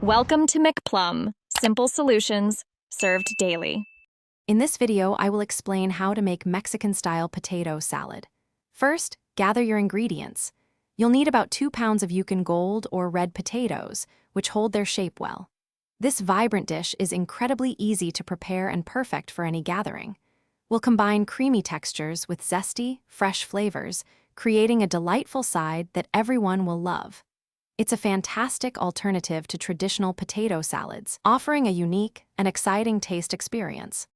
Welcome to McPlum, simple solutions served daily. In this video, I will explain how to make Mexican-style potato salad. First, gather your ingredients. You'll need about 2 pounds of Yukon Gold or red potatoes, which hold their shape well. This vibrant dish is incredibly easy to prepare and perfect for any gathering. We'll combine creamy textures with zesty, fresh flavors, creating a delightful side that everyone will love. It's a fantastic alternative to traditional potato salads, offering a unique and exciting taste experience.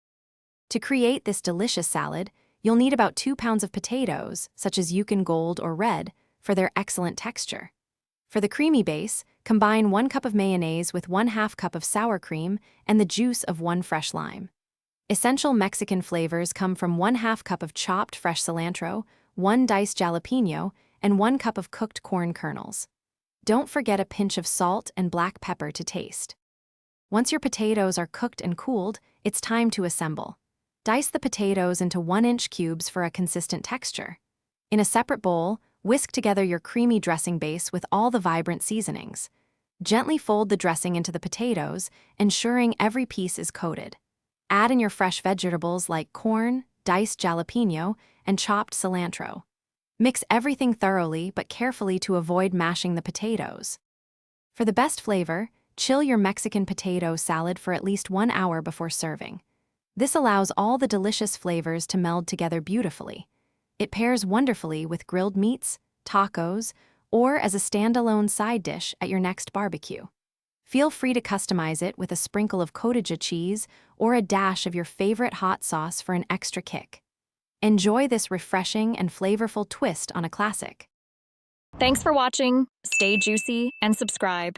To create this delicious salad, you'll need about 2 pounds of potatoes, such as Yukon Gold or red, for their excellent texture. For the creamy base, combine 1 cup of mayonnaise with 1/2 cup of sour cream and the juice of 1 fresh lime. Essential Mexican flavors come from 1/2 cup of chopped fresh cilantro, 1 diced jalapeno, and 1 cup of cooked corn kernels. Don't forget a pinch of salt and black pepper to taste. Once your potatoes are cooked and cooled, it's time to assemble. Dice the potatoes into 1-inch cubes for a consistent texture. In a separate bowl, whisk together your creamy dressing base with all the vibrant seasonings. Gently fold the dressing into the potatoes, ensuring every piece is coated. Add in your fresh vegetables like corn, diced jalapeno, and chopped cilantro. Mix everything thoroughly but carefully to avoid mashing the potatoes. For the best flavor, chill your Mexican potato salad for at least 1 hour before serving. This allows all the delicious flavors to meld together beautifully. It pairs wonderfully with grilled meats, tacos, or as a standalone side dish at your next barbecue. Feel free to customize it with a sprinkle of cottage cheese or a dash of your favorite hot sauce for an extra kick. Enjoy this refreshing and flavorful twist on a classic. Thanks for watching. Stay juicy and subscribe.